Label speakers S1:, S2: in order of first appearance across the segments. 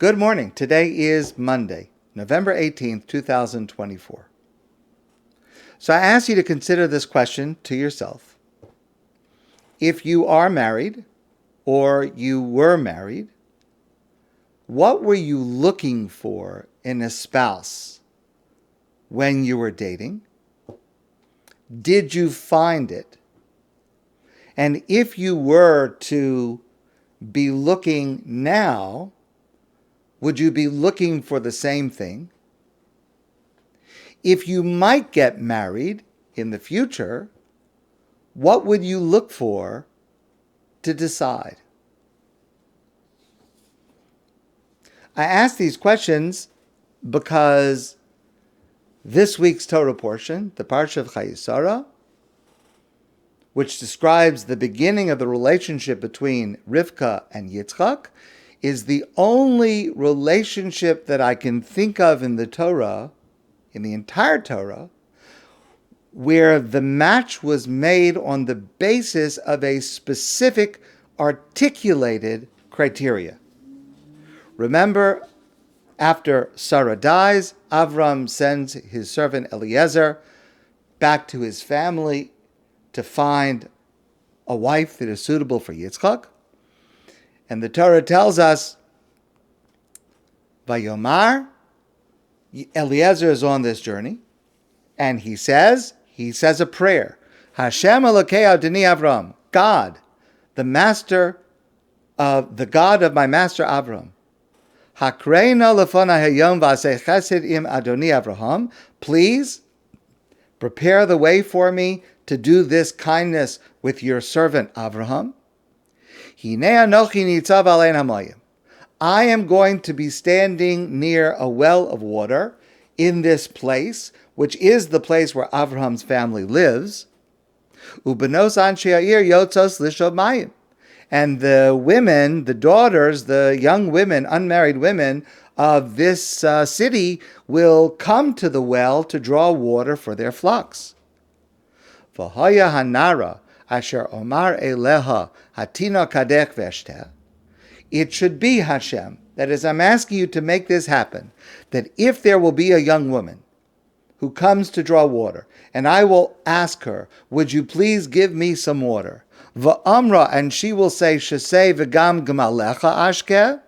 S1: Good morning. Today is Monday, November 18th, 2024. So I ask you to consider this question to yourself. If you are married or you were married, what were you looking for in a spouse when you were dating? Did you find it? And if you were to be looking now, would you be looking for the same thing? If you might get married in the future, what would you look for to decide? I ask these questions because this week's Torah portion, the Parsha of Chayesara, which describes the beginning of the relationship between Rivka and Yitzchak, is the only relationship that I can think of in the Torah, in the entire Torah, where the match was made on the basis of a specific articulated criteria. Remember, after Sarah dies, Avram sends his servant Eliezer back to his family to find a wife that is suitable for Yitzchak. And the Torah tells us, Vayomar, Eliezer is on this journey, and he says a prayer. Hashem Elokei Adoni Avram, God, the God of my master Avram. Hakreina lefana hayom v'aseh chesed im Adoni Avraham. Please prepare the way for me to do this kindness with your servant Avraham. Hinei anochi nitzav alein hamayim. I am going to be standing near a well of water in this place, which is the place where Avraham's family lives. Ubenos anshe ha'ir yotzos lishov mayim. And the women, the daughters, the young women, unmarried women of this city will come to the well to draw water for their flocks. V'haya hanara asher omar eleha hatina kadech v'eshteh. It should be, Hashem, that as I'm asking you to make this happen, that if there will be a young woman who comes to draw water, and I will ask her, would you please give me some water? V'amra, and she will say, Shesei v'gam gemalecha ashkeh,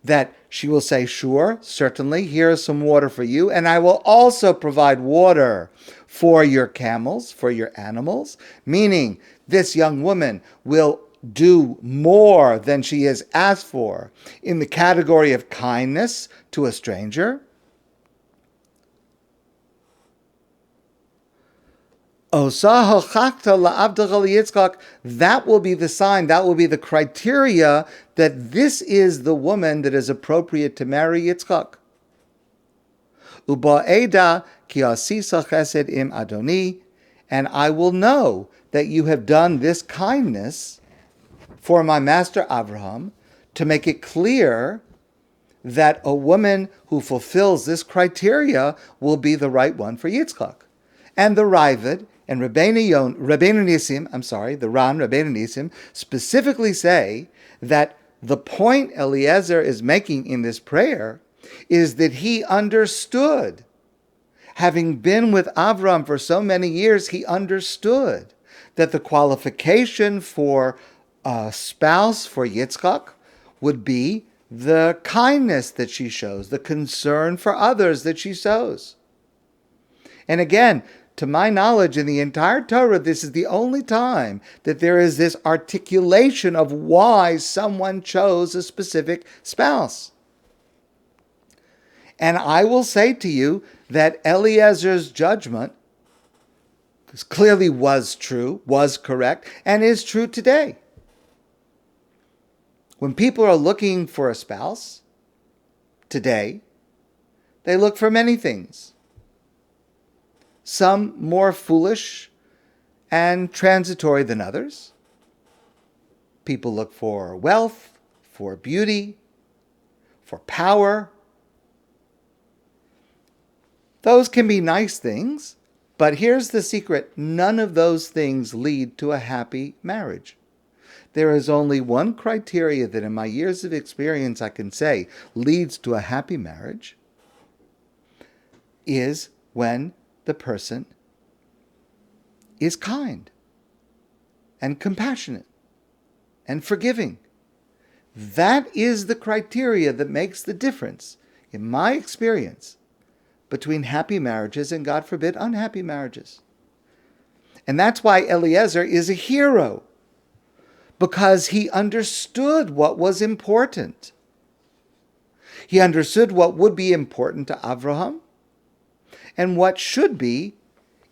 S1: that she will say, sure, certainly, here is some water for you, and I will also provide water for your camels, for your animals, meaning this young woman will do more than she has asked for in the category of kindness to a stranger. That will be the sign, that will be the criteria that this is the woman that is appropriate to marry Yitzchak. Uba'eda ki asisa chesed im Adoni, and I will know that you have done this kindness for my master Avraham, to make it clear that a woman who fulfills this criteria will be the right one for Yitzchak. And the Raavad and Rabbeinu Nissim specifically say that the point Eliezer is making in this prayer is that he understood, having been with Avram for so many years, he understood that the qualification for a spouse for Yitzchak would be the kindness that she shows, the concern for others that she shows. And again, to my knowledge, in the entire Torah, this is the only time that there is this articulation of why someone chose a specific spouse. And I will say to you that Eliezer's judgment clearly was true, was correct, and is true today. When people are looking for a spouse today, they look for many things. Some more foolish and transitory than others. People look for wealth, for beauty, for power. Those can be nice things, but here's the secret. None of those things lead to a happy marriage. There is only one criteria that in my years of experience I can say leads to a happy marriage, is when the person is kind and compassionate and forgiving. That is the criteria that makes the difference, in my experience, between happy marriages and, God forbid, unhappy marriages. And that's why Eliezer is a hero, because he understood what was important. He understood what would be important to Avraham and what should be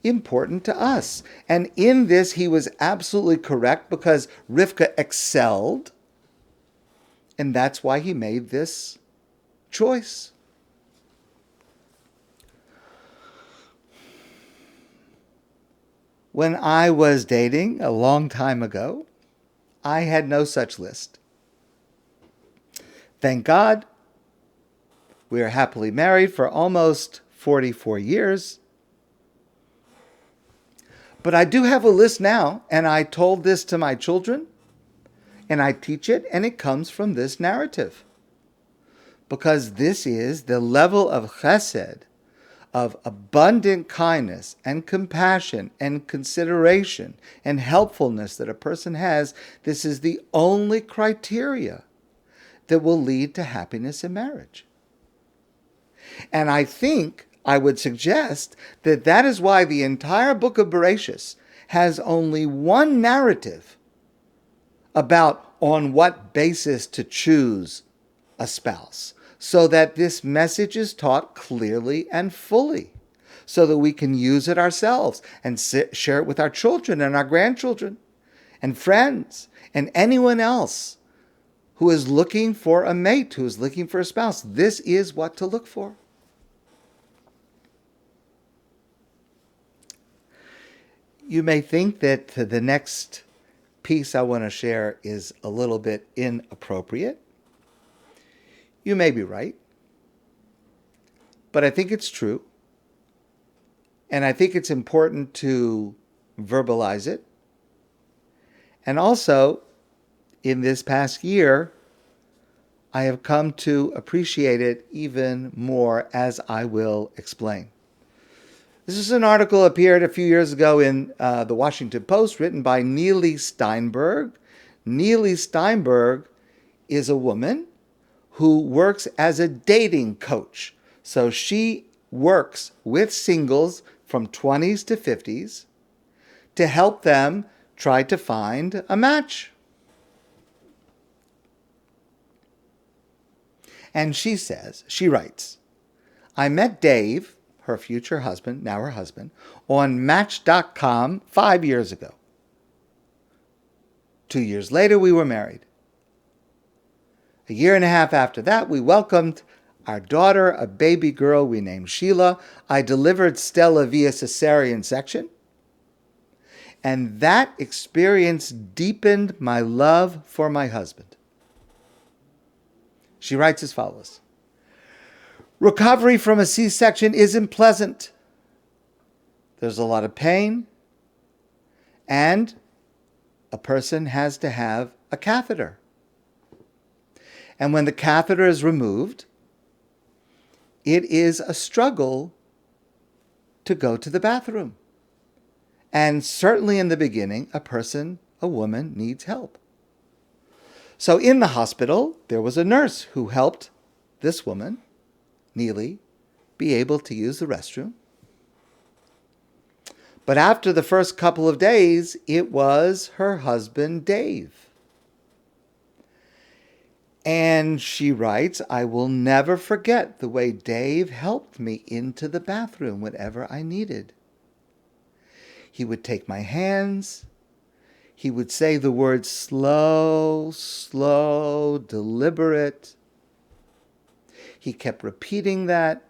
S1: important to us. And in this, he was absolutely correct, because Rivka excelled, and that's why he made this choice. When I was dating a long time ago, I had no such list. Thank God, we are happily married for almost 44 years. But I do have a list now, and I told this to my children, and I teach it, and it comes from this narrative. Because this is the level of chesed, of abundant kindness and compassion and consideration and helpfulness that a person has. This is the only criteria that will lead to happiness in marriage. And I think I would suggest that that is why the entire book of Bereshis has only one narrative about on what basis to choose a spouse, so that this message is taught clearly and fully, so that we can use it ourselves and share it with our children and our grandchildren and friends and anyone else who is looking for a mate, who is looking for a spouse. This is what to look for. You may think that the next piece I want to share is a little bit inappropriate. You may be right, but I think it's true, and I think it's important to verbalize it. And also, in this past year, I have come to appreciate it even more, as I will explain. This is an article that appeared a few years ago in the Washington Post, written by Neely Steinberg. Neely Steinberg is a woman who works as a dating coach. So she works with singles from 20s to 50s to help them try to find a match. And she writes, I met Dave, her future husband, now her husband, on Match.com 5 years ago. 2 years later, we were married. A year and a half after that, we welcomed our daughter, a baby girl we named Sheila. I delivered Stella via cesarean section. And that experience deepened my love for my husband. She writes as follows. Recovery from a C-section isn't pleasant. There's a lot of pain, and a person has to have a catheter. And when the catheter is removed, it is a struggle to go to the bathroom. And certainly in the beginning, a woman needs help. So in the hospital, there was a nurse who helped this woman, Neely, be able to use the restroom. But after the first couple of days, it was her husband, Dave. And she writes, I will never forget the way Dave helped me into the bathroom whenever I needed. He would take my hands. He would say the words slow, slow, deliberate. He kept repeating that.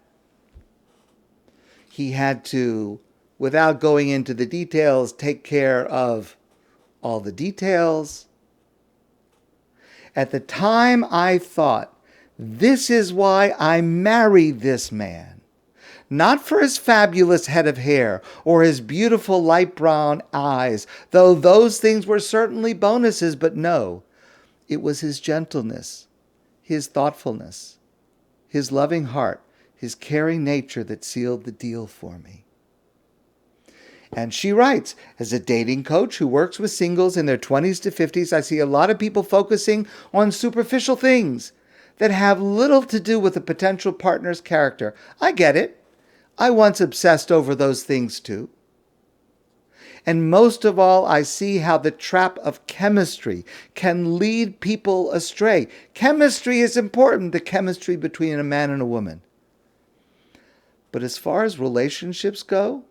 S1: He had to, without going into the details, take care of all the details. At the time, I thought, this is why I married this man. not for his fabulous head of hair or his beautiful light brown eyes, though those things were certainly bonuses, but no, it was his gentleness, his thoughtfulness, his loving heart, his caring nature that sealed the deal for me. And she writes, as a dating coach who works with singles in their 20s to 50s, I see a lot of people focusing on superficial things that have little to do with a potential partner's character. I get it. I once obsessed over those things too. And most of all, I see how the trap of chemistry can lead people astray. Chemistry is important, the chemistry between a man and a woman. But as far as relationships go,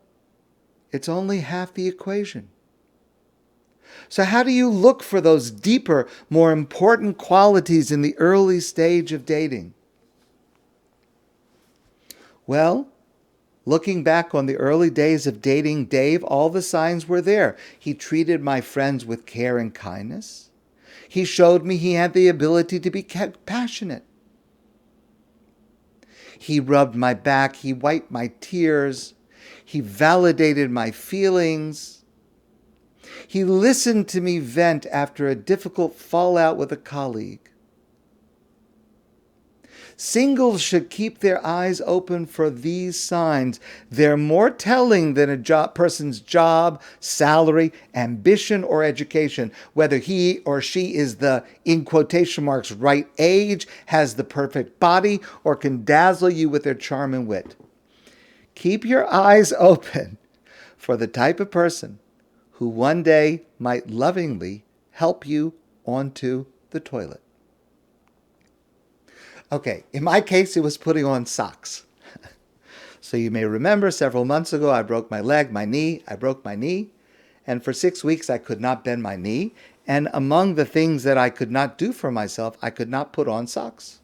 S1: it's only half the equation. So how do you look for those deeper, more important qualities in the early stage of dating? Well, looking back on the early days of dating Dave, all the signs were there. He treated my friends with care and kindness. He showed me he had the ability to be compassionate. He rubbed my back. He wiped my tears. He validated my feelings. He listened to me vent after a difficult fallout with a colleague. Singles should keep their eyes open for these signs. They're more telling than a person's job, salary, ambition, or education. Whether he or she is the, in quotation marks, right age, has the perfect body, or can dazzle you with their charm and wit. Keep your eyes open for the type of person who one day might lovingly help you onto the toilet. Okay, in my case, it was putting on socks. So you may remember several months ago, I broke my leg, I broke my knee, and for 6 weeks I could not bend my knee. And among the things that I could not do for myself, I could not put on socks.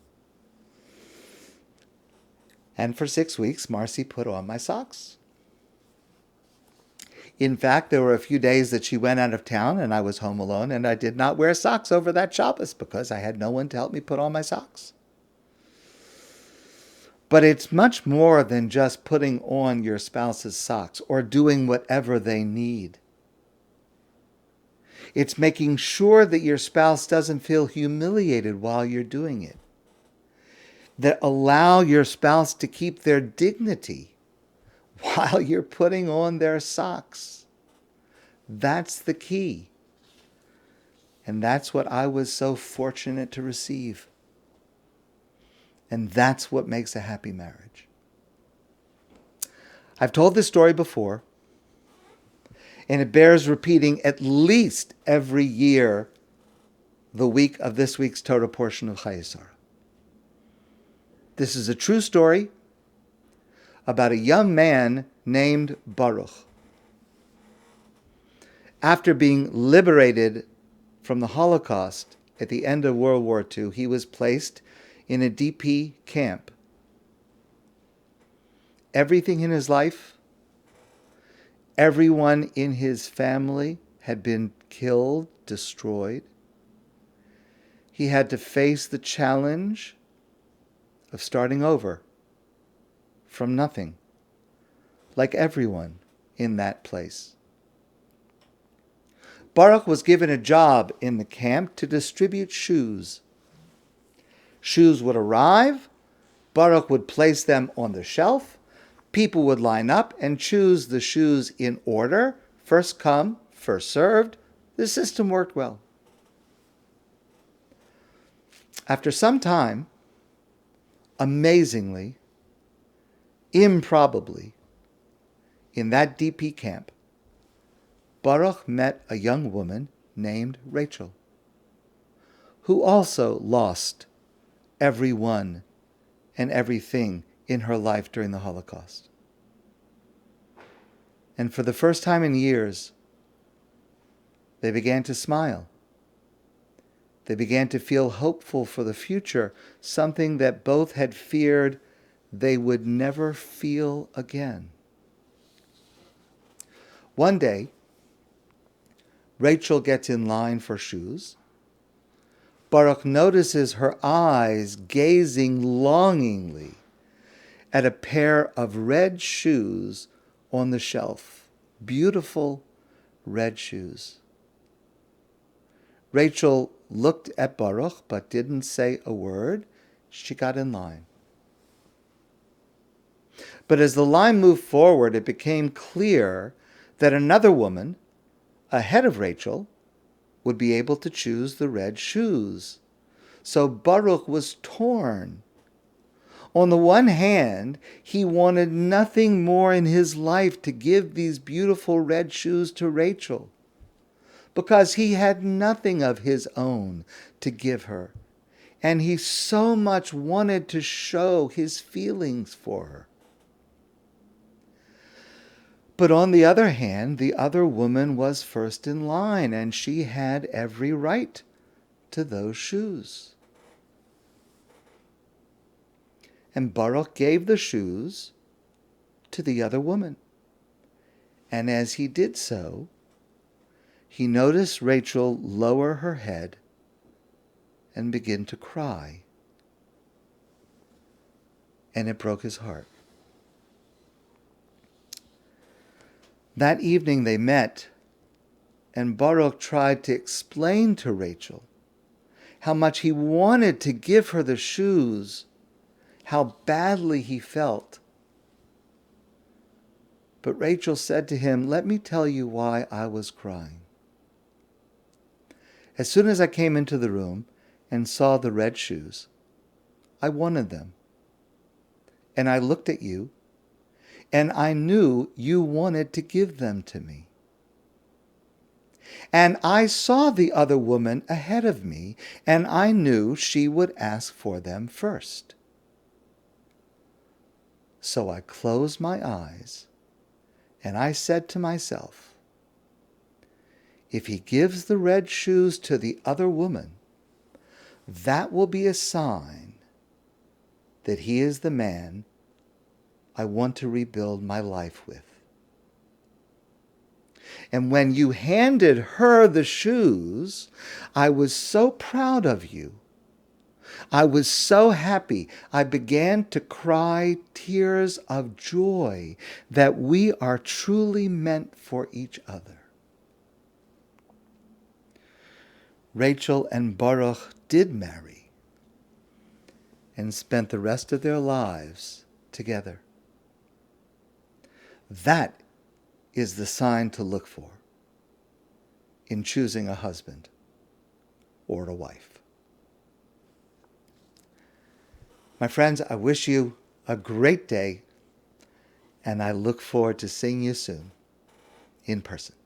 S1: And for 6 weeks, Marcy put on my socks. In fact, there were a few days that she went out of town and I was home alone, and I did not wear socks over that Shabbos because I had no one to help me put on my socks. But it's much more than just putting on your spouse's socks or doing whatever they need. It's making sure that your spouse doesn't feel humiliated while you're doing it. That allow your spouse to keep their dignity while you're putting on their socks. That's the key. And that's what I was so fortunate to receive. And that's what makes a happy marriage. I've told this story before, and it bears repeating at least every year the week of this week's Torah portion of Chayei Sarah. This is a true story about a young man named Baruch. After being liberated from the Holocaust at the end of World War II, he was placed in a DP camp. Everything in his life, everyone in his family had been killed, destroyed. He had to face the challenge of starting over from nothing, like everyone in that place. Baruch was given a job in the camp to distribute shoes. Shoes would arrive, Baruch would place them on the shelf, people would line up and choose the shoes in order, first come, first served. The system worked well. After some time, amazingly, improbably, in that DP camp, Baruch met a young woman named Rachel, who also lost everyone and everything in her life during the Holocaust. And for the first time in years, they began to smile. They began to feel hopeful for the future, something that both had feared they would never feel again. One day, Rachel gets in line for shoes. Baruch notices her eyes gazing longingly at a pair of red shoes on the shelf. Beautiful red shoes. Rachel looked at Baruch but didn't say a word. She got in line. But as the line moved forward, it became clear that another woman, ahead of Rachel, would be able to choose the red shoes. So Baruch was torn. On the one hand, he wanted nothing more in his life to give these beautiful red shoes to Rachel, because he had nothing of his own to give her, and he so much wanted to show his feelings for her. But on the other hand, the other woman was first in line, and she had every right to those shoes. And Baruch gave the shoes to the other woman. And as he did so, he noticed Rachel lower her head and begin to cry. And it broke his heart. That evening they met, and Baruch tried to explain to Rachel how much he wanted to give her the shoes, how badly he felt. But Rachel said to him, "Let me tell you why I was crying. As soon as I came into the room and saw the red shoes, I wanted them. And I looked at you, and I knew you wanted to give them to me. And I saw the other woman ahead of me, and I knew she would ask for them first. So I closed my eyes, and I said to myself, if he gives the red shoes to the other woman, that will be a sign that he is the man I want to rebuild my life with. And when you handed her the shoes, I was so proud of you. I was so happy. I began to cry tears of joy that we are truly meant for each other." Rachel and Baruch did marry and spent the rest of their lives together. That is the sign to look for in choosing a husband or a wife. My friends, I wish you a great day, and I look forward to seeing you soon in person.